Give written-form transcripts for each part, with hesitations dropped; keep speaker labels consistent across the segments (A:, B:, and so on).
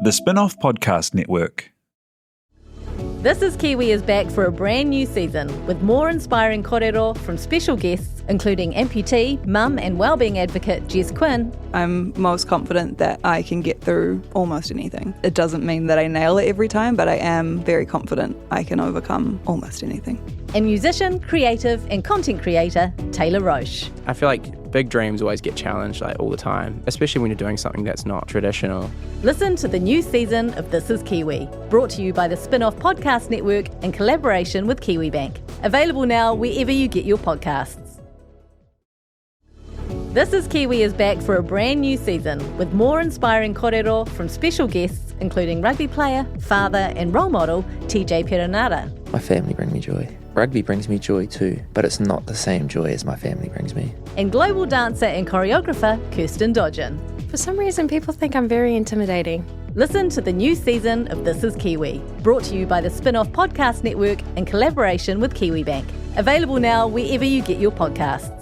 A: The Spin-off Podcast Network.
B: This is Kiwi is back for a brand new season with more inspiring kōrero from special guests, including amputee, mum and wellbeing advocate Jess Kyne.
C: I'm most confident that I can get through almost anything. It doesn't mean that I nail it every time, but I am very confident I can overcome almost anything.
B: And musician, creative and content creator Taylor Roche.
D: I feel like big dreams always get challenged all the time, especially when you're doing something that's not traditional.
B: Listen to the new season of This is Kiwi, brought to you by the Spin-off Podcast Network in collaboration with KiwiBank. Available now wherever you get your podcasts. This is Kiwi is back for a brand new season with more inspiring kōrero from special guests, including rugby player, father and role model TJ Perenara.
E: My family bring me joy. Rugby brings me joy too, but it's not the same joy as my family brings me.
B: And global dancer and choreographer Kirsten Dodgen.
F: For some reason, people think I'm very intimidating.
B: Listen to the new season of This is Kiwi, brought to you by the Spin-off Podcast Network in collaboration with KiwiBank. Available now wherever you get your podcasts.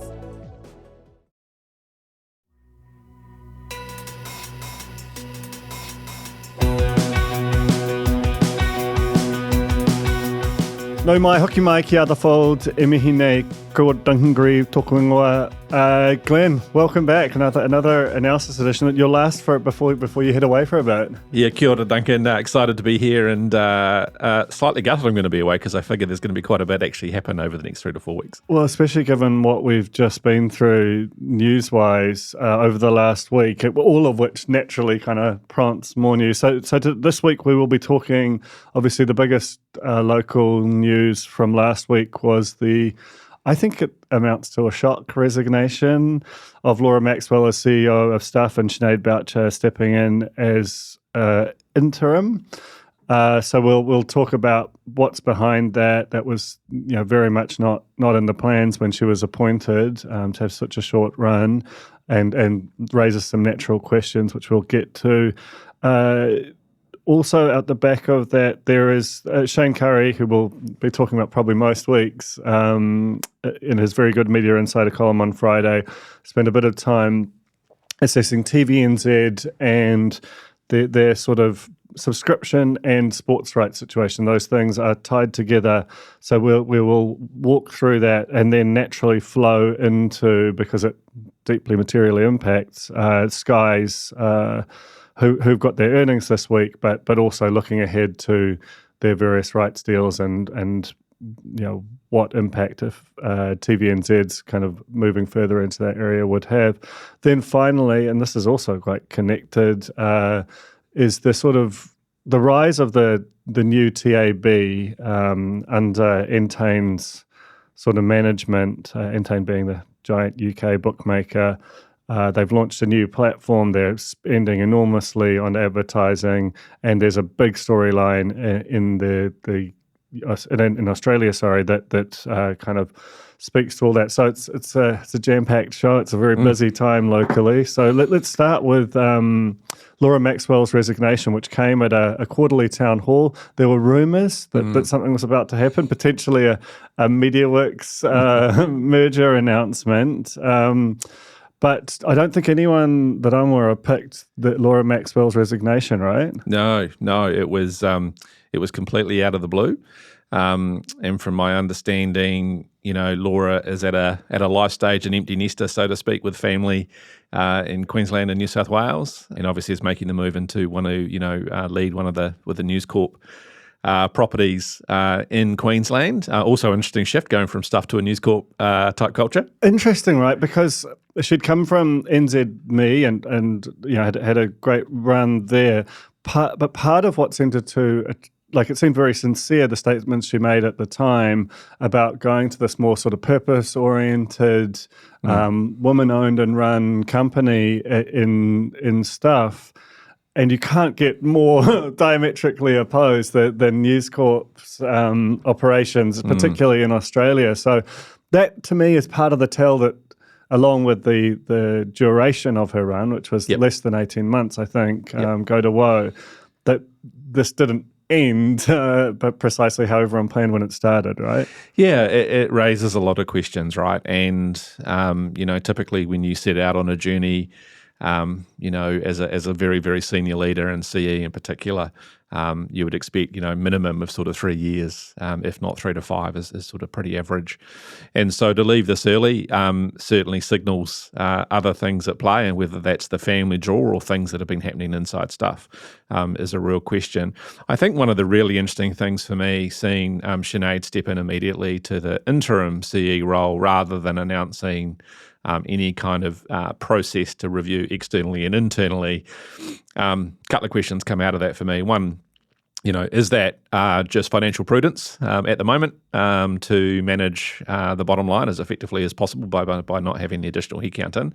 G: Nau mai, hoki mai ki ada fold, e mihi nei, ko Duncan Greive, tōku ingoa. Glen, welcome back. Another analysis edition. Your last for it before you head away for a bit.
H: Yeah, kia ora, Duncan. Excited to be here and slightly gutted I'm going to be away because I figure there's going to be quite a bit actually happen over the next 3 to 4 weeks.
G: Well, especially given what we've just been through news-wise over the last week, all of which naturally kind of prompts more news. So this week we will be talking, obviously the biggest local news from last week was I think it amounts to a shock resignation of Laura Maxwell as CEO of Stuff and Sinead Boucher stepping in as interim. So we'll talk about what's behind that. That was very much not in the plans when she was appointed to have such a short run, and raises some natural questions which we'll get to. Also, at the back of that, there is Shane Curry, who we'll be talking about probably most weeks, in his very good Media Insider column on Friday, spent a bit of time assessing TVNZ and their sort of subscription and sports rights situation. Those things are tied together. So we will walk through that and then naturally flow into, because it deeply materially impacts, Sky's who've got their earnings this week, but also looking ahead to their various rights deals and what impact if TVNZ's kind of moving further into that area would have. Then finally, and this is also quite connected, is the sort of the rise of the new TAB under Entain's sort of management, Entain being the giant UK bookmaker. They've launched a new platform. They're spending enormously on advertising, and there's a big storyline in Australia, that kind of speaks to all that. So it's a jam-packed show. It's a very busy time locally. So let's start with Laura Maxwell's resignation, which came at a quarterly town hall. There were rumours that something was about to happen, potentially a MediaWorks merger announcement. But I don't think anyone that I'm aware of picked Laura Maxwell's resignation, right?
H: No, it was completely out of the blue. And from my understanding, Laura is at a life stage, an empty nester, so to speak, with family in Queensland and New South Wales, and obviously is making the move into want to lead with the News Corp properties in Queensland. Also interesting shift going from Stuff to a News Corp type culture. Interesting, right?
G: Because she'd come from NZME and had a great run there. But part of what seemed it seemed very sincere, the statements she made at the time about going to this more sort of purpose-oriented, woman-owned and run company in Stuff. And you can't get more diametrically opposed than News Corp's operations, particularly in Australia. So that, to me, is part of the tell that, along with the duration of her run, which was less than 18 months, I think, go to woe, that this didn't end, but precisely how everyone planned when it started, right?
H: Yeah, it raises a lot of questions, right? And, typically when you set out on a journey, as a very, very senior leader in CE in particular, you would expect, minimum of sort of 3 years, if not 3 to 5 is sort of pretty average. And so to leave this early certainly signals other things at play, and whether that's the family draw or things that have been happening inside stuff is a real question. I think one of the really interesting things for me, seeing Sinead step in immediately to the interim CE role rather than announcing any kind of process to review externally and internally. Couple of questions come out of that for me. One, is that just financial prudence at the moment to manage the bottom line as effectively as possible by not having the additional headcount in?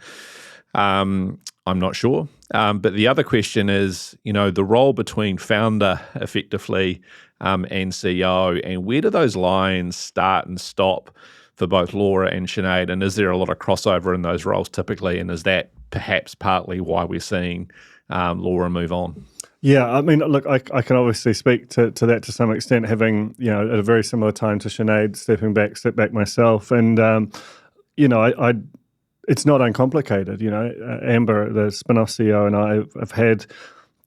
H: I'm not sure. But the other question is, the role between founder effectively and CEO, and where do those lines start and stop for both Laura and Sinead, and is there a lot of crossover in those roles typically, and is that perhaps partly why we're seeing Laura move on?
G: Yeah, I mean, look, I can obviously speak to that to some extent, having, at a very similar time to Sinead, step back myself, and, it's not uncomplicated, Amber, the spin-off CEO, and I have had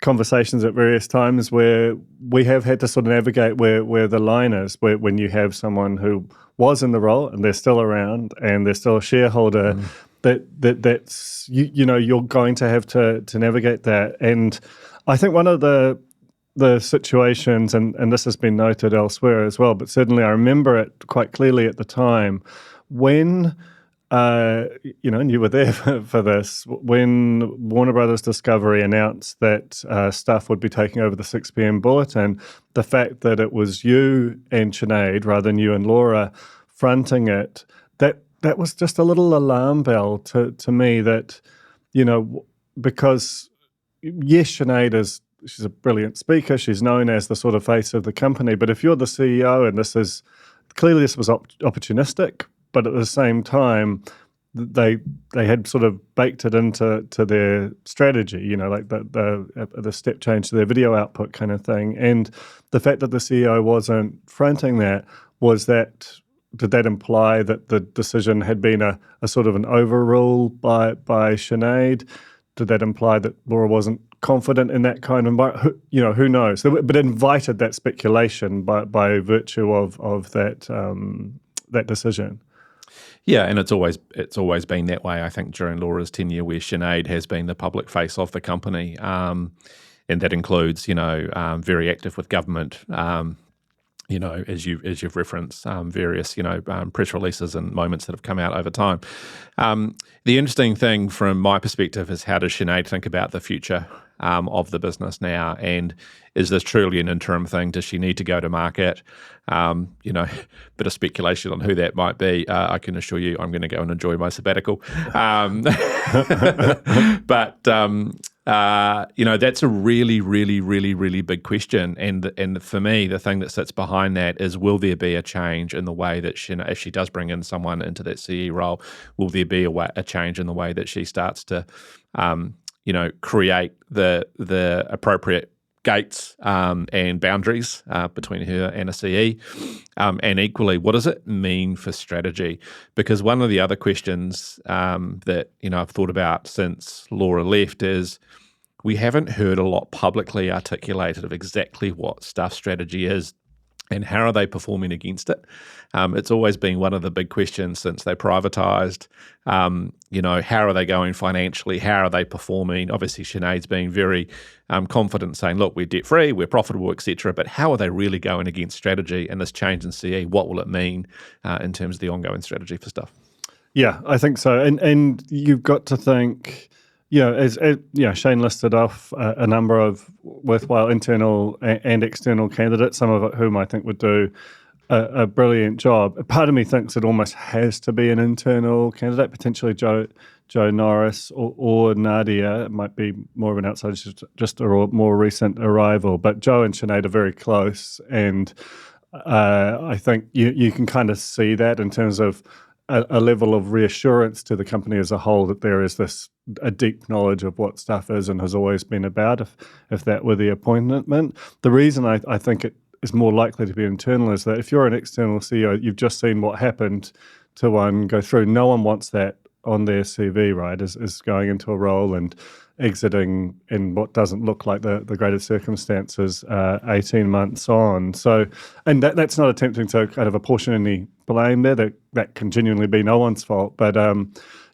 G: conversations at various times where we have had to sort of navigate where the line is, where when you have someone who was in the role and they're still around and they're still a shareholder, that's you're going to have to navigate that. And I think one of the situations, and this has been noted elsewhere as well, but certainly I remember it quite clearly at the time when and you were there for this, when Warner Brothers Discovery announced that Stuff would be taking over the 6 p.m. bulletin, the fact that it was you and Sinead rather than you and Laura fronting it, that was just a little alarm bell to me that, because yes, Sinead she's a brilliant speaker, she's known as the sort of face of the company, but if you're the CEO and this was opportunistic, but at the same time, they had sort of baked it into their strategy, like the step change to their video output kind of thing. And the fact that the CEO wasn't fronting that, did that imply that the decision had been a sort of an overrule by Sinead? Did that imply that Laura wasn't confident in that kind of environment? Who knows? But it invited that speculation by virtue of that decision.
H: Yeah, and it's always been that way, I think, during Laura's tenure, where Sinead has been the public face of the company, and that includes, very active with government, as you've referenced, various, press releases and moments that have come out over time. The interesting thing from my perspective is, how does Sinead think about the future of the business now? And is this truly an interim thing? Does she need to go to market? Bit of speculation on who that might be. I can assure you I'm going to go and enjoy my sabbatical. But that's a really, really, really, really big question. And for me, the thing that sits behind that is, will there be a change in the way that if she does bring in someone into that CE role, will there be a change in the way that she starts to create the appropriate gates and boundaries between her and a CE? And equally, what does it mean for strategy? Because one of the other questions that I've thought about since Laura left is, we haven't heard a lot publicly articulated of exactly what Stuff strategy is and how are they performing against it. It's always been one of the big questions since they privatised. How are they going financially? How are they performing? Obviously, Sinead's been very confident, saying, look, we're debt-free, we're profitable, etc. But how are they really going against strategy and this change in CE? What will it mean in terms of the ongoing strategy for Stuff? Yeah,
G: I think so. And you've got to think, as Shane listed off a number of worthwhile internal and external candidates, some of whom I think would do a brilliant job. Part of me thinks it almost has to be an internal candidate, potentially Joe Norris or Nadia. It might be more of an outsider, just a more recent arrival. But Joe and Sinead are very close, and I think you can kind of see that in terms of a level of reassurance to the company as a whole that there is a deep knowledge of what Stuff is and has always been about, if that were the appointment. The reason I think it is more likely to be internal is that if you're an external CEO, you've just seen what happened to one go through. No one wants that on their CV, right, is going into a role and exiting in what doesn't look like the greatest circumstances 18 months on. So, and that's not attempting to kind of apportion any blame there. That can genuinely be no one's fault. But,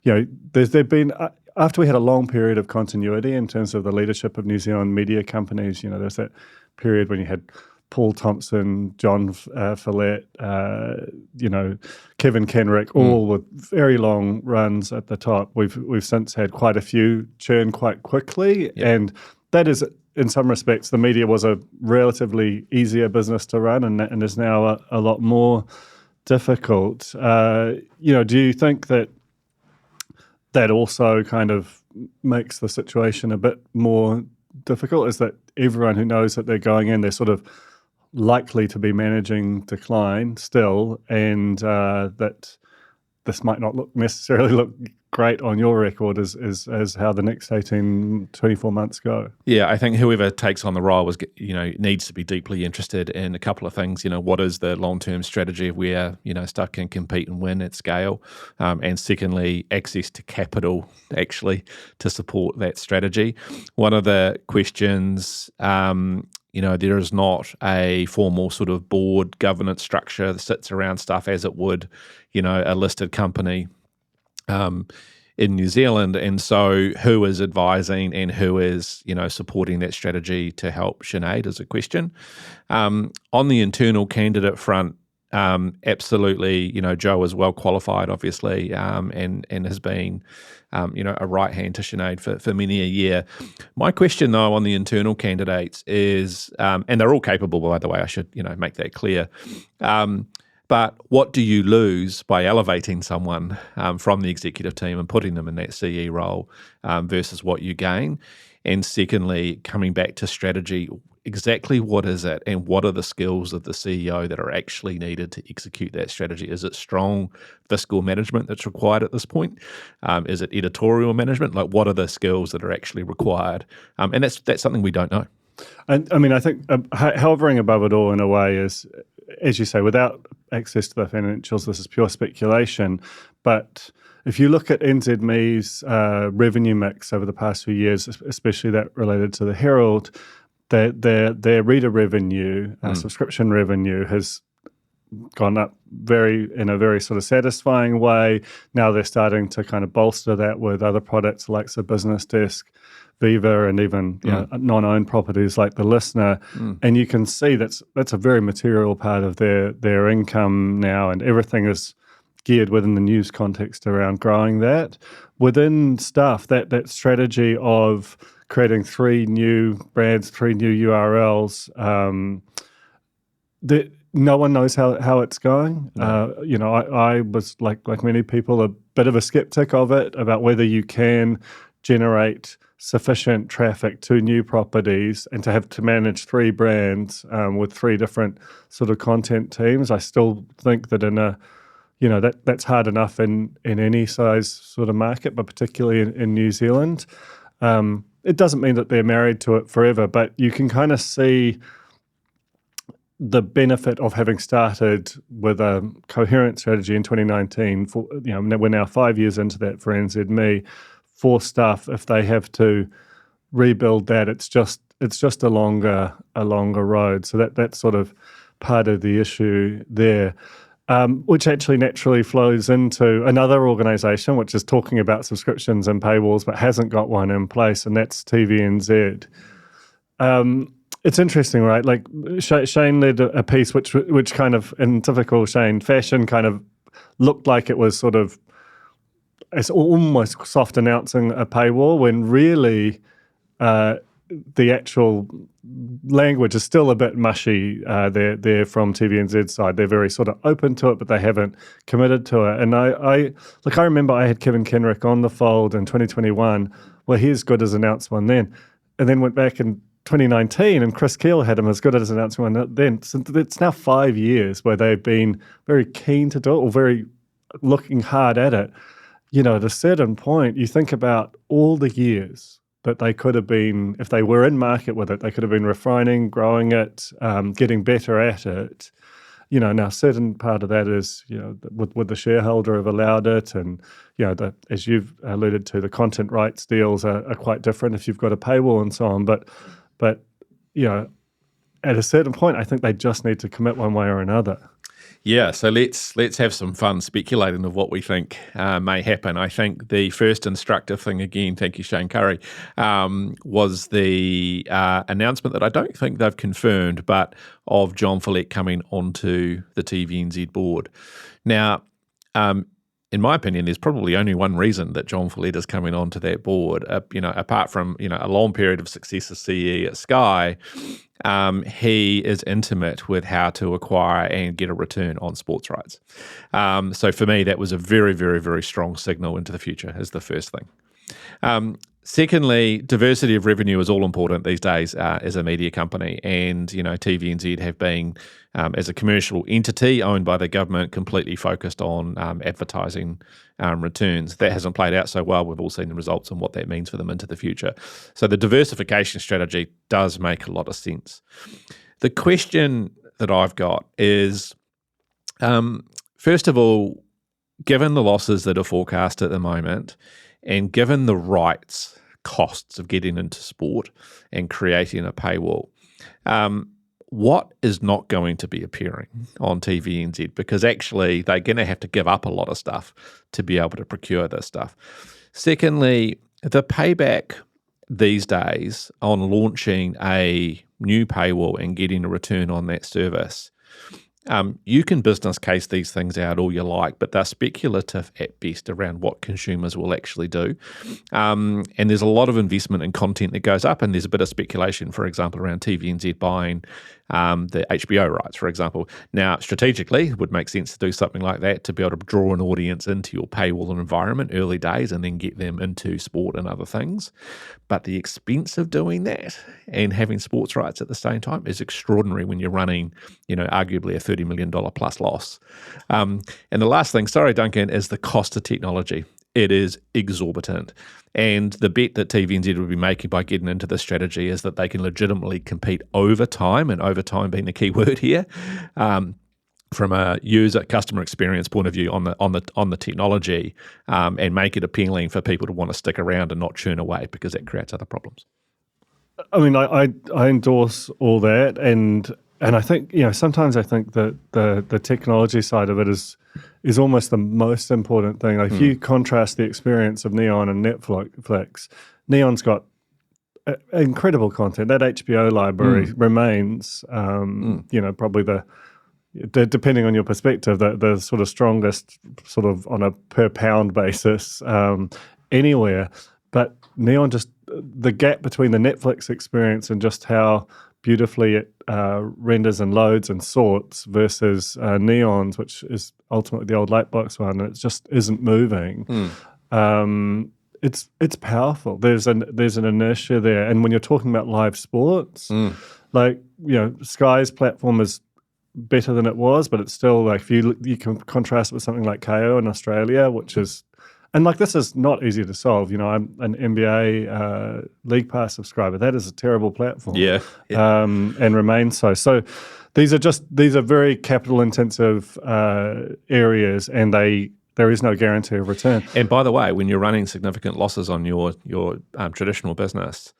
G: there's been, after we had a long period of continuity in terms of the leadership of New Zealand media companies, there's that period when you had Paul Thompson, John Follett, Kevin Kenrick, all with very long runs at the top. We've since had quite a few churn quite quickly, and that is, in some respects, the media was a relatively easier business to run, and is now a lot more difficult. Do you think that also kind of makes the situation a bit more difficult? Is that everyone who knows that they're going in, they're sort of likely to be managing decline still, and that this might not necessarily look great on your record as how the next 18, 24 months go?
H: Yeah, I think whoever takes on the role needs to be deeply interested in a couple of things. What is the long-term strategy of where, stuff can compete and win at scale? And secondly, access to capital actually to support that strategy. One of the questions, there is not a formal sort of board governance structure that sits around stuff as it would, a listed company in New Zealand. And so who is advising and who is, supporting that strategy to help Sinead is a question. On the internal candidate front, absolutely, Joe is well qualified, obviously, and has been, a right hand to Sinead for many a year. My question, though, on the internal candidates is, and they're all capable, by the way, I should, make that clear. But what do you lose by elevating someone from the executive team and putting them in that CE role versus what you gain? And secondly, coming back to strategy, exactly what is it and what are the skills of the CEO that are actually needed to execute that strategy? Is it strong fiscal management that's required at this point? Is it editorial management? Like, what are the skills that are actually required? And that's something we don't know.
G: And I mean, I think hovering above it all in a way is, as you say, without access to the financials, this is pure speculation. But if you look at NZME's revenue mix over the past few years, especially that related to the Herald, their reader revenue, subscription revenue has gone up in a very sort of satisfying way. Now they're starting to kind of bolster that with other products like the Business Desk, Viva, and even non-owned properties like The Listener. And you can see that's a very material part of their income now, and everything is geared within the news context around growing that. Within Stuff, that strategy of creating 3 new brands, 3 new URLs, no one knows how it's going. I was like many people, a bit of a skeptic of it, about whether you can generate sufficient traffic to new properties and to have to manage 3 brands with 3 different sort of content teams. I still think that that's hard enough in any size sort of market, but particularly in New Zealand. It doesn't mean that they're married to it forever, but you can kind of see the benefit of having started with a coherent strategy in 2019. We're now 5 years into that for NZME. For Stuff, if they have to rebuild that, it's just a longer road. So that's sort of part of the issue there. Which actually naturally flows into another organisation which is talking about subscriptions and paywalls but hasn't got one in place, and that's TVNZ. It's interesting, right? Like Shane led a piece which kind of, in typical Shane fashion, kind of looked like it was sort of, it's almost soft announcing a paywall, when really the actual language is still a bit mushy. They're from TVNZ's side. They're very sort of open to it, but they haven't committed to it. And I remember I had Kevin Kenrick on the fold in 2021. Well, he's good as announced one then. And then went back in 2019 and Chris Keel had him as good as announced one then. So it's now 5 years where they've been very keen to do it, or very looking hard at it. At a certain point, you think about all the years that they could have been, if they were in market with it, they could have been refining, growing it, getting better at it. now certain part of that is, would the shareholder have allowed it? And, as you've alluded to, the content rights deals are quite different if you've got a paywall and so on. But at a certain point, I think they just need to commit one way or another.
H: Yeah, so let's have some fun speculating of what we think may happen. I think the first instructive thing, again, thank you, Shane Curry, was the announcement that I don't think they've confirmed, but of John Follett coming onto the TVNZ board. Now, in my opinion, there's probably only one reason that John Follett is coming onto that board. Apart from a long period of success as CE at Sky, he is intimate with how to acquire and get a return on sports rights. So for me, that was a very, very, very strong signal into the future. Is the first thing. Secondly, diversity of revenue is all important these days as a media company, and TVNZ have been, as a commercial entity owned by the government, completely focused on advertising returns. That hasn't played out so well. We've all seen the results and what that means for them into the future. So the diversification strategy does make a lot of sense. The question that I've got is, first of all, given the losses that are forecast at the moment, and given the rights costs of getting into sport and creating a paywall, what is not going to be appearing on TVNZ? Because actually they're going to have to give up a lot of stuff to be able to procure this stuff. Secondly, the payback these days on launching a new paywall and getting a return on that service, you can business case these things out all you like, but they're speculative at best around what consumers will actually do. And there's a lot of investment in content that goes up, and there's a bit of speculation, for example, around TVNZ buying the HBO rights, for example. Now, strategically, it would make sense to do something like that to be able to draw an audience into your paywall environment early days and then get them into sport and other things. But the expense of doing that and having sports rights at the same time is extraordinary when you're running, arguably a $30 million plus loss. And the last thing, sorry, Duncan, is the cost of technology. It is exorbitant. And the bet that TVNZ would be making by getting into this strategy is that they can legitimately compete over time, and over time being the key word here, from a user customer experience point of view on the technology, and make it appealing for people to want to stick around and not churn away, because that creates other problems.
G: I mean, I endorse all that, and I think sometimes I think that the technology side of it is almost the most important thing. Like if you contrast the experience of Neon and Netflix, Neon's got incredible content. That HBO library remains, probably the depending on your perspective, the sort of strongest sort of on a per pound basis anywhere. But Neon, just the gap between the Netflix experience and just how beautifully it renders and loads and sorts versus Neon's, which is ultimately the old Lightbox one, and it just isn't moving. It's powerful. There's an inertia there, and when you're talking about live sports, Sky's platform is better than it was, but it's still like if you can contrast it with something like KO in Australia, which is. And this is not easy to solve. I'm an NBA League Pass subscriber. That is a terrible platform.
H: Yeah.
G: And remains so. So these are very capital intensive areas, and there is no guarantee of return.
H: And by the way, when you're running significant losses on your traditional business,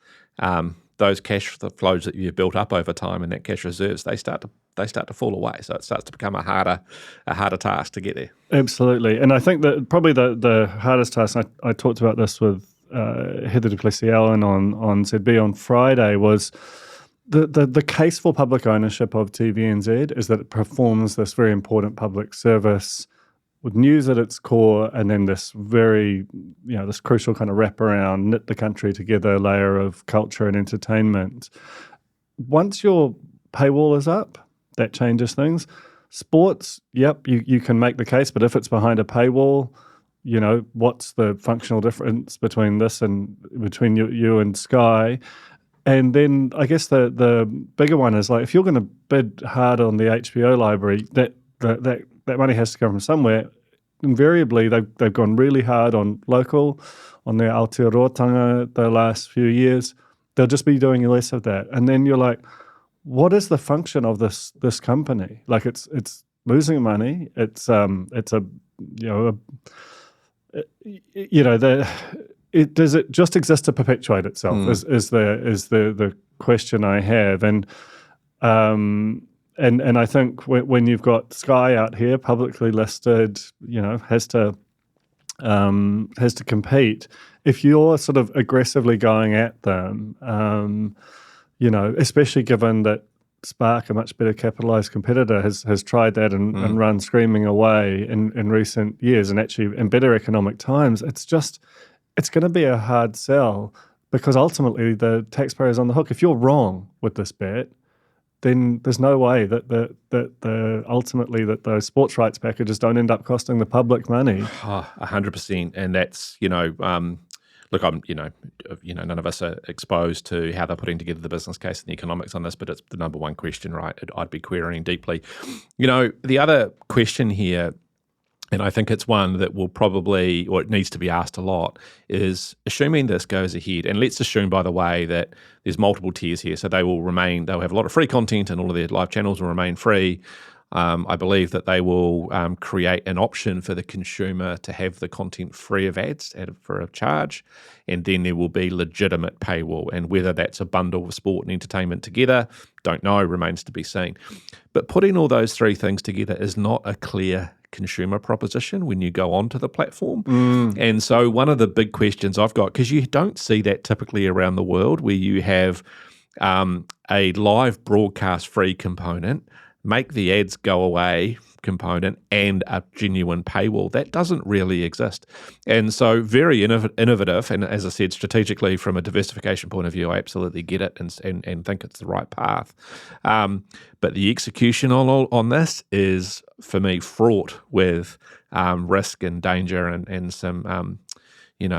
H: those cash flows that you've built up over time and that cash reserves, they start to fall away. So it starts to become a harder task to get there.
G: Absolutely. And I think that probably the hardest task, I talked about this with Heather du Plessis-Allen on ZB on Friday, was the case for public ownership of TVNZ is that it performs this very important public service with news at its core, and then this very, this crucial kind of wraparound, knit the country together layer of culture and entertainment. Once your paywall is up, that changes things. Sports, yep, you can make the case, but if it's behind a paywall, what's the functional difference between this and between you and Sky? And then I guess the bigger one is if you're going to bid hard on the HBO library, that money has to come from somewhere. Invariably, they've gone really hard on local, on their Aotearoa the last few years. They'll just be doing less of that. And then you're like, what is the function of this company? Like it's losing money. It's a does it just exist to perpetuate itself? Is the question I have, and I think when you've got Sky out here publicly listed, has to compete. If you're sort of aggressively going at them, especially given that Spark, a much better capitalised competitor, has tried that and run screaming away in recent years, and actually in better economic times, it's going to be a hard sell because ultimately the taxpayer is on the hook. If you're wrong with this bet, then there's no way that ultimately those sports rights packages don't end up costing the public money.
H: 100%, and that's look, I'm none of us are exposed to how they're putting together the business case and the economics on this, but it's the number one question, right? I'd be querying deeply. The other question here, and I think it's one that will probably, or it needs to be asked a lot, is assuming this goes ahead, and let's assume, by the way, that there's multiple tiers here, so they'll have a lot of free content and all of their live channels will remain free. I believe that they will create an option for the consumer to have the content free of ads for a charge, and then there will be legitimate paywall. And whether that's a bundle of sport and entertainment together, don't know, remains to be seen. But putting all those three things together is not a clear consumer proposition when you go onto the platform. And so one of the big questions I've got, because you don't see that typically around the world, where you have a live broadcast free component, make the ads go away component, and a genuine paywall. That doesn't really exist. And so very innovative, and as I said, strategically from a diversification point of view, I absolutely get it and think it's the right path. But the execution on this is, for me, fraught with risk and danger and some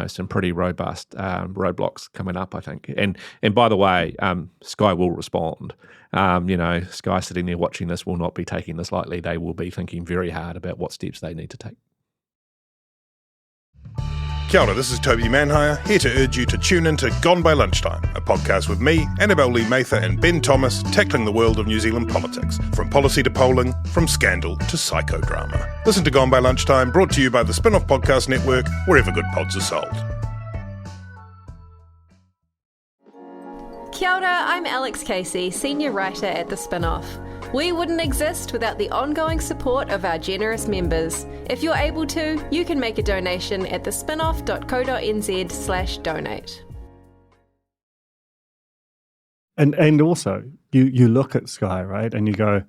H: some pretty robust roadblocks coming up, I think. And by the way, Sky will respond. Sky sitting there watching this will not be taking this lightly. They will be thinking very hard about what steps they need to take.
I: Kia ora, this is Toby Manhire, here to urge you to tune in to Gone by Lunchtime, a podcast with me, Annabelle Lee Mather and Ben Thomas, tackling the world of New Zealand politics, from policy to polling, from scandal to psychodrama. Listen to Gone by Lunchtime, brought to you by the Spin-Off Podcast Network, wherever good pods are sold.
F: Kia ora, I'm Alex Casey, Senior Writer at The Spin-Off. We wouldn't exist without the ongoing support of our generous members. If you're able to, you can make a donation at thespinoff.co.nz/donate.
G: And also, you look at Sky, right, and you go,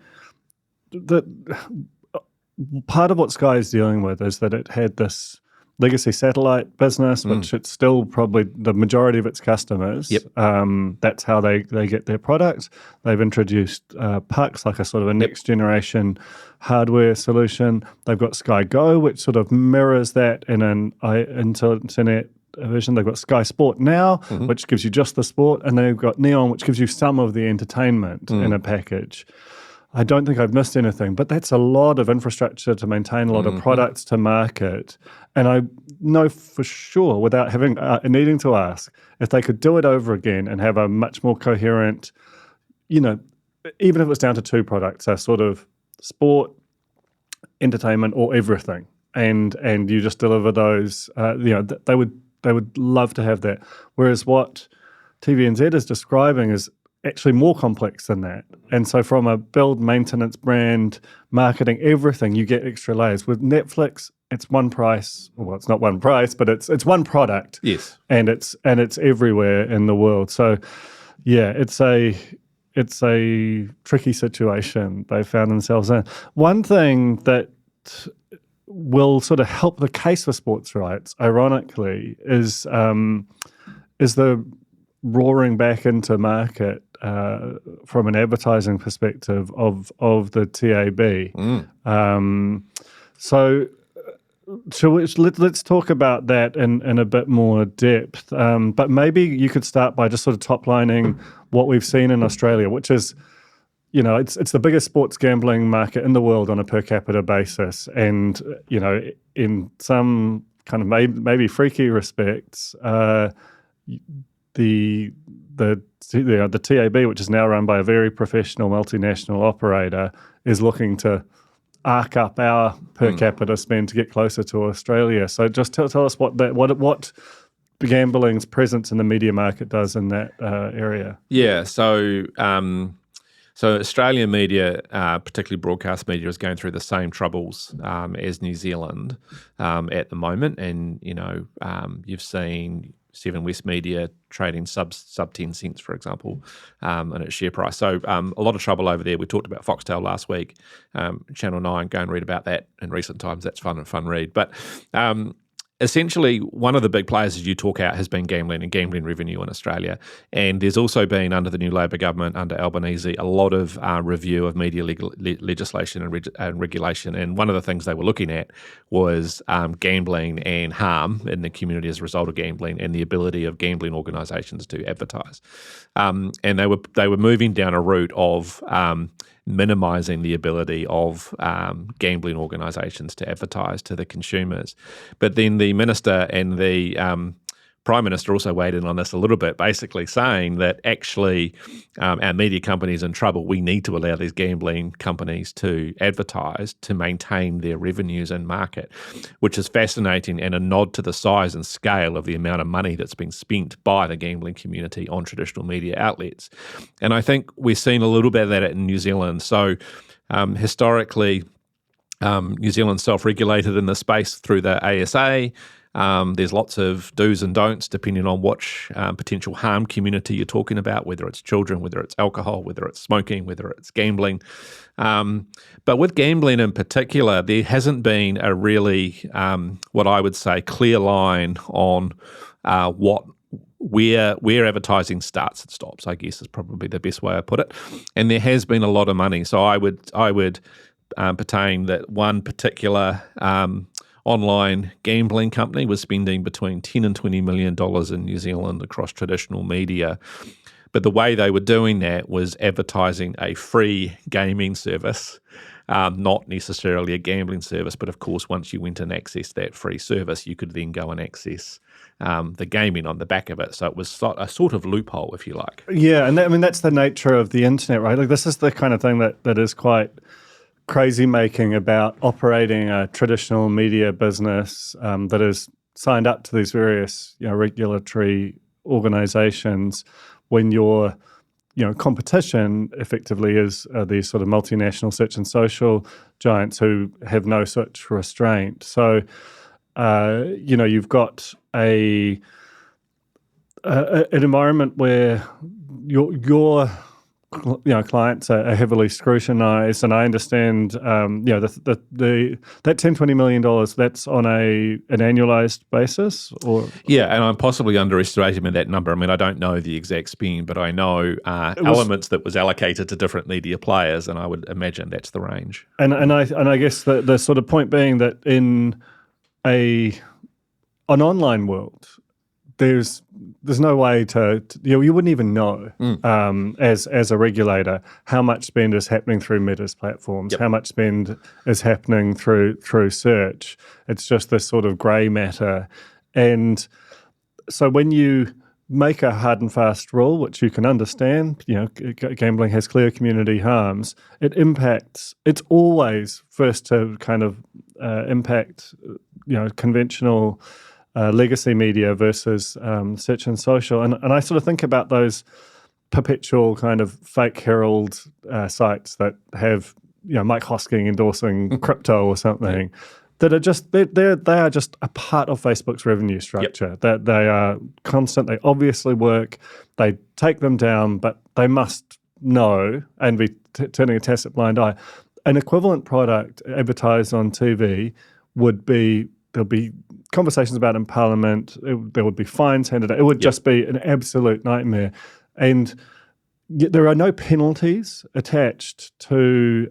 G: part of what Sky is dealing with is that it had this legacy satellite business, which it's still probably the majority of its customers.
H: Yep.
G: That's how they get their products. They've introduced pucks, like a sort of a next generation hardware solution. They've got Sky Go, which sort of mirrors that in an internet version. They've got Sky Sport Now, which gives you just the sport, and they've got Neon, which gives you some of the entertainment in a package. I don't think I've missed anything, but that's a lot of infrastructure to maintain, a lot of products to market. And I know for sure, without having needing to ask, if they could do it over again and have a much more coherent, even if it was down to two products, a sort of sport, entertainment, or everything, and you just deliver those, they would love to have that. Whereas what TVNZ is describing is actually more complex than that. And so from a build, maintenance, brand, marketing, everything, you get extra layers. With Netflix, it's one price. Well, it's not one price, but it's one product.
H: Yes.
G: And it's everywhere in the world. So yeah, it's a tricky situation they found themselves in. One thing that will sort of help the case for sports rights, ironically, is the roaring back into market from an advertising perspective of the TAB. Let's talk about that in a bit more depth. But maybe you could start by just sort of top-lining what we've seen in Australia, which is, it's the biggest sports gambling market in the world on a per capita basis. And, in some kind of maybe freaky respects, the the TAB, which is now run by a very professional multinational operator, is looking to arc up our per capita spend to get closer to Australia. So just tell us what gambling's presence in the media market does in that area.
H: Yeah, so Australian media, particularly broadcast media, is going through the same troubles as New Zealand at the moment. And, you've seen Seven West Media trading sub 10 cents, for example, in its share price. So a lot of trouble over there. We talked about Foxtel last week. Channel 9, go and read about that in recent times. That's fun read. But essentially, one of the big players, as you talk out, has been gambling and gambling revenue in Australia. And there's also been, under the new Labor government, under Albanese, a lot of review of media legislation and regulation. And one of the things they were looking at was gambling and harm in the community as a result of gambling and the ability of gambling organisations to advertise. And they were moving down a route of minimising the ability of gambling organisations to advertise to the consumers. But then the Minister and the Prime Minister also weighed in on this a little bit, basically saying that actually our media companies in trouble. We need to allow these gambling companies to advertise to maintain their revenues and market, which is fascinating and a nod to the size and scale of the amount of money that's been spent by the gambling community on traditional media outlets. And I think we've seen a little bit of that in New Zealand. So historically, New Zealand's self-regulated in the space through the ASA. There's lots of do's and don'ts depending on which potential harm community you're talking about, whether it's children, whether it's alcohol, whether it's smoking, whether it's gambling. But with gambling in particular, there hasn't been a really, what I would say, clear line on where advertising starts and stops, I guess is probably the best way I put it. And there has been a lot of money. So I would pertain that one particular online gambling company was spending between $10 and $20 million in New Zealand across traditional media. But the way they were doing that was advertising a free gaming service, not necessarily a gambling service. But of course, once you went and accessed that free service, you could then go and access the gaming on the back of it. So it was a sort of loophole, if you like.
G: Yeah, and that's the nature of the internet, right? Like this is the kind of thing that is quite crazy making about operating a traditional media business that is signed up to these various regulatory organizations when your competition effectively is these sort of multinational search and social giants who have no such restraint. So you've got an environment where your clients are heavily scrutinised, and I understand, that $10-20 million, that's on an annualised basis, or
H: yeah, and I'm possibly underestimating that number. I mean, I don't know the exact spend, but I know elements that was allocated to different media players, and I would imagine that's the range.
G: And I guess the sort of point being that in an online world, there's no way to you wouldn't even know as a regulator how much spend is happening through Meta's platforms, how much spend is happening through search. It's just this sort of grey matter. And so when you make a hard and fast rule, which you can understand, gambling has clear community harms, it's always first to kind of impact conventional legacy media versus search and social. And I sort of think about those perpetual kind of fake herald sites that have, Mike Hosking endorsing crypto or something, that are just, they are just a part of Facebook's revenue structure, that they are constant, they obviously work, they take them down, but they must know and be turning a tacit blind eye. An equivalent product advertised on TV there'll be conversations about it in Parliament. There would be fines handed out. It would just be an absolute nightmare. And there are no penalties attached to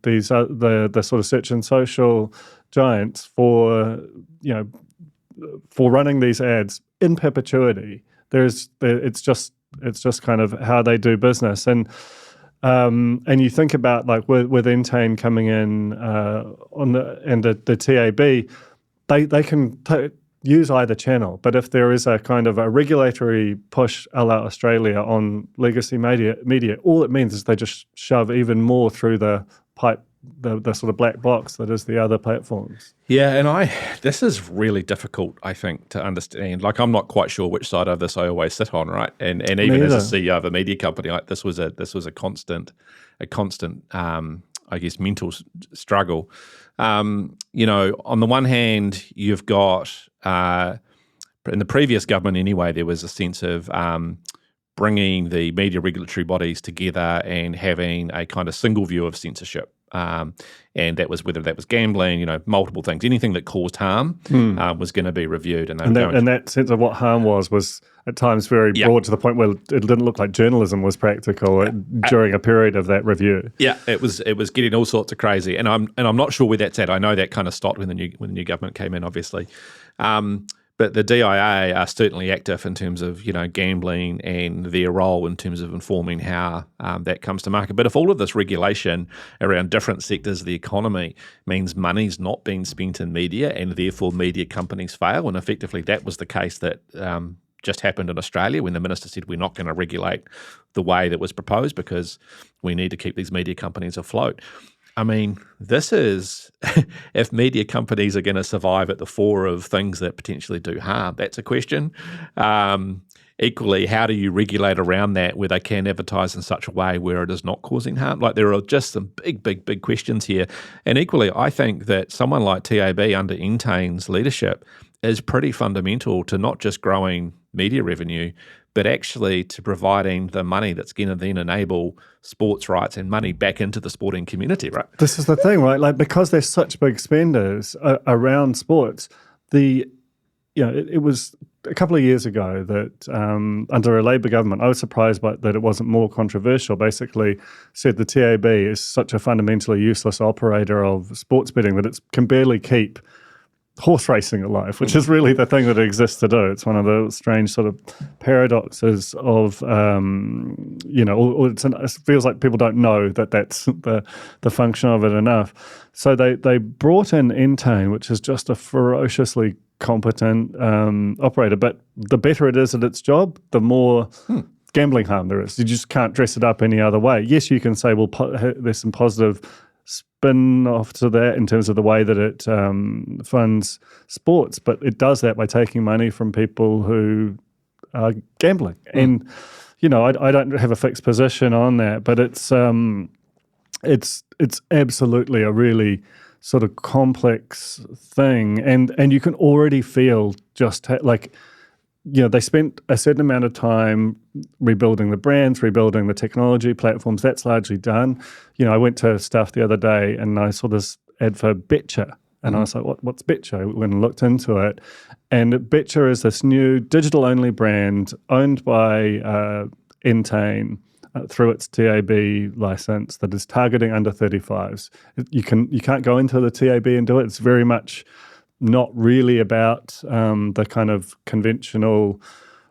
G: these the sort of search and social giants for running these ads in perpetuity. It's just kind of how they do business. And you think about like with Entain coming in and the TAB. They can use either channel. But if there is a kind of a regulatory push a la Australia on legacy media, all it means is they just shove even more through the pipe, the sort of black box that is the other platforms.
H: Yeah, and this is really difficult, I think, to understand. Like, I'm not quite sure which side of this I always sit on, right? And even as a CEO of a media company, like this was a constant, I guess, mental struggle. On the one hand, you've got in the previous government anyway, there was a sense of bringing the media regulatory bodies together and having a kind of single view of censorship. And that was whether that was gambling, multiple things, anything that caused harm was going to be reviewed. And
G: that sense of what harm was at times very broad, to the point where it didn't look like journalism was practical during a period of that review. Yeah,
H: it was getting all sorts of crazy, and I'm not sure where that's at. I know that kind of stopped when the new government came in, obviously. But the DIA are certainly active in terms of, gambling and their role in terms of informing how that comes to market. But if all of this regulation around different sectors of the economy means money's not being spent in media and therefore media companies fail, and effectively that was the case that just happened in Australia when the minister said we're not going to regulate the way that was proposed because we need to keep these media companies afloat. I mean, this is, if media companies are going to survive at the fore of things that potentially do harm, that's a question. Equally, how do you regulate around that where they can advertise in such a way where it is not causing harm? Like, there are just some big questions here. And equally, I think that someone like TAB under Entane's leadership is pretty fundamental to not just growing media revenue, but actually to providing the money that's going to then enable sports rights and money back into the sporting community, right?
G: This is the thing, right? Like, because they're such big spenders around sports, it was a couple of years ago that under a Labour government, I was surprised that it wasn't more controversial, basically said the TAB is such a fundamentally useless operator of sports betting that it can barely keep horse racing alive, which is really the thing that it exists to do. It's one of the strange sort of paradoxes of, it feels like people don't know that that's the function of it enough. So they brought in Entane, which is just a ferociously competent operator, but the better it is at its job, the more gambling harm there is. You just can't dress it up any other way. Yes, you can say, well, there's some positive spin off to that in terms of the way that it funds sports, but it does that by taking money from people who are gambling. And I don't have a fixed position on that, but it's absolutely a really sort of complex thing, and you can already feel just they spent a certain amount of time rebuilding the brands, rebuilding the technology platforms. That's largely done. I went to stuff the other day and I saw this ad for Betcha. And I was like, what's Betcha? I went and looked into it. And Betcha is this new digital-only brand owned by Entane through its TAB license that is targeting under 35s. You can't go into the TAB and do it. It's very much not really about the kind of conventional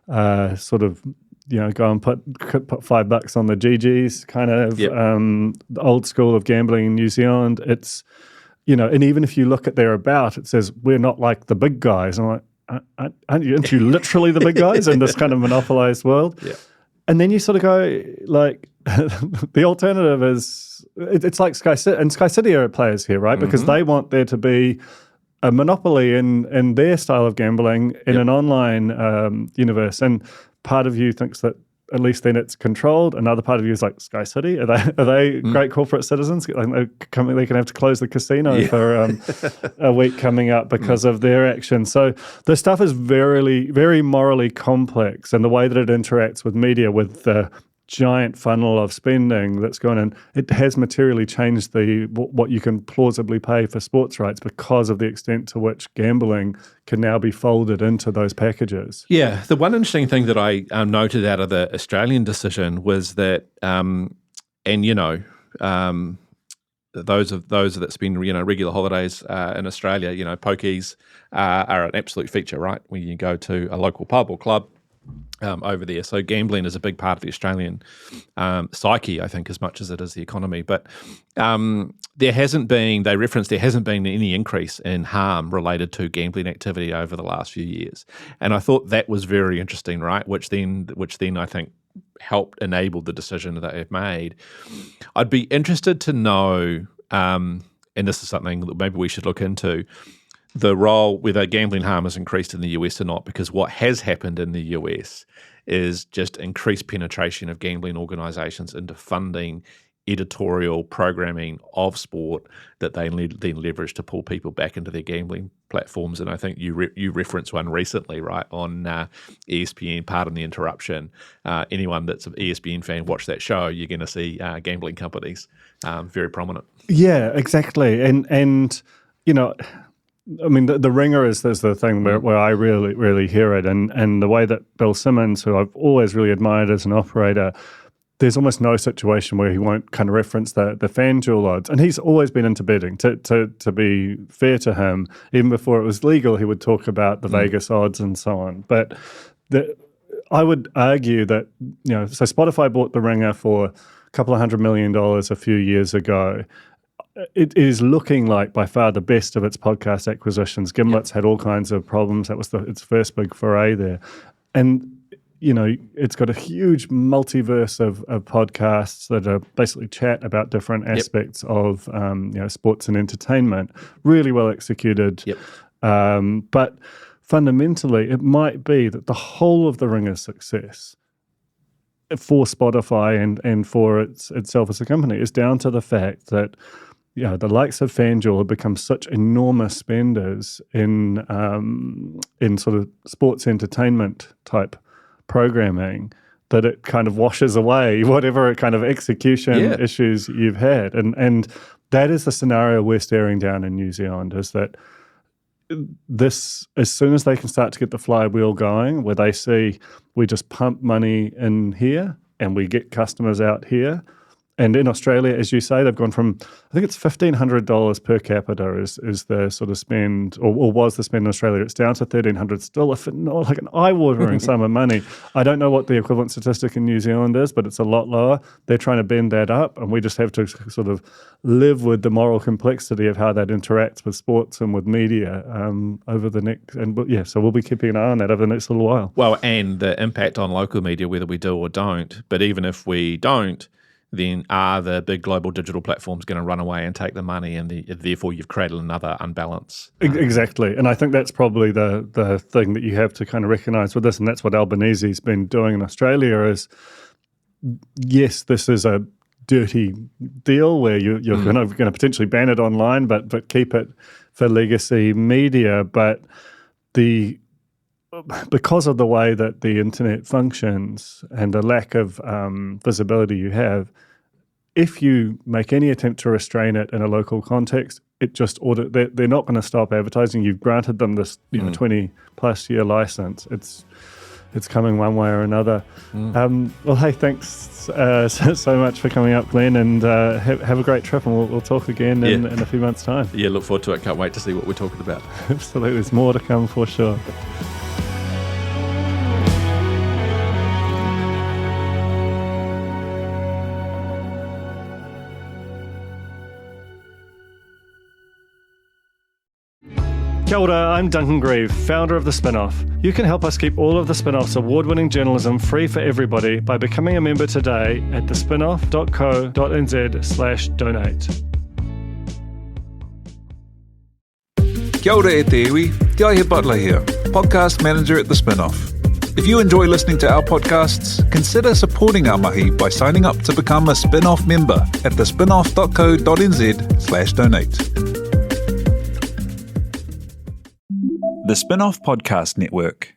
G: sort of, go and put $5 on the GGs kind of the old school of gambling in New Zealand. It's, and even if you look at their about, it says, we're not like the big guys. I'm like, aren't you literally the big guys in this kind of monopolized world? Yeah. And then you sort of go, like, the alternative is, it's like Sky City, and Sky City are players here, right? Because they want there to be a monopoly in their style of gambling in an online universe. And part of you thinks that at least then it's controlled. Another part of you is like, Sky City, are they great corporate citizens? Like, they can have to close the casino for a week coming up because of their action. So the stuff is very, very morally complex, and the way that it interacts with media, with the giant funnel of spending that's going in, it has materially changed what you can plausibly pay for sports rights because of the extent to which gambling can now be folded into those packages.
H: Yeah, the one interesting thing that I noted out of the Australian decision was that, those that spend regular holidays in Australia, pokies are an absolute feature, right? When you go to a local pub or club, over there. So gambling is a big part of the Australian psyche, I think, as much as it is the economy. But there hasn't been any increase in harm related to gambling activity over the last few years. And I thought that was very interesting, right? Which then I think helped enable the decision that they've made. I'd be interested to know, and this is something that maybe we should look into, the role whether gambling harm has increased in the US or not, because what has happened in the US is just increased penetration of gambling organisations into funding editorial programming of sport that they then leverage to pull people back into their gambling platforms. And I think you referenced one recently, right, on ESPN, pardon the interruption. Anyone that's an ESPN fan, watch that show, you're going to see gambling companies very prominent.
G: Yeah, exactly. And you know, I mean, the ringer is the thing where I really hear it. And the way that Bill Simmons, who I've always really admired as an operator, there's almost no situation where he won't kind of reference the FanDuel odds. And he's always been into betting. To be fair to him, even before it was legal, he would talk about the Vegas odds and so on. But I would argue that, you know, so Spotify bought the ringer for a couple of $100 million a few years ago. It is looking like by far the best of its podcast acquisitions. Gimlet's had all kinds of problems. That was its first big foray there. And, you know, it's got a huge multiverse of podcasts that are basically chat about different aspects of, you know, sports and entertainment. Really well executed. But fundamentally, it might be that the whole of the Ringer's success for Spotify and for itself as a company is down to the fact that, you know, the likes of FanDuel have become such enormous spenders in sort of sports entertainment type programming that it kind of washes away whatever kind of execution issues you've had. And that is the scenario we're staring down in New Zealand, is that this, as soon as they can start to get the flywheel going, where they see we just pump money in here and we get customers out here. And in Australia, as you say, they've gone from, I think it's $1,500 per capita is the sort of spend, or was the spend in Australia. It's down to $1,300, still like an eye-watering sum of money. I don't know what the equivalent statistic in New Zealand is, but it's a lot lower. They're trying to bend that up, and we just have to sort of live with the moral complexity of how that interacts with sports and with media over the next, so we'll be keeping an eye on that over the next little while. Well,
H: and the impact on local media, whether we do or don't. But even if we don't, then are the big global digital platforms going to run away and take the money, and therefore you've created another unbalance? Exactly.
G: And I think that's probably the thing that you have to kind of recognise with this, and that's what Albanese's been doing in Australia is, yes, this is a dirty deal where you're going to potentially ban it online, but keep it for legacy media. But because of the way that the internet functions and the lack of visibility you have, if you make any attempt to restrain it in a local context, it just they're not going to stop advertising. You've granted them this 20 plus year license. It's coming one way or another. Well, hey, thanks so much for coming up, Glen, and have a great trip, and we'll talk again in a few months' time.
H: Yeah, look forward to it. Can't wait to see what we're talking about.
G: Absolutely. There's more to come for sure. Kia ora, I'm Duncan Greive, founder of The Spin-Off. You can help us keep all of The Spin-Off's award-winning journalism free for everybody by becoming a member today at thespinoff.co.nz/donate.
J: Kia ora e te iwi, Te Aihe Butler here, podcast manager at The Spin-Off. If you enjoy listening to our podcasts, consider supporting our mahi by signing up to become a Spin-Off member at thespinoff.co.nz/donate.
A: The Spin-Off Podcast Network.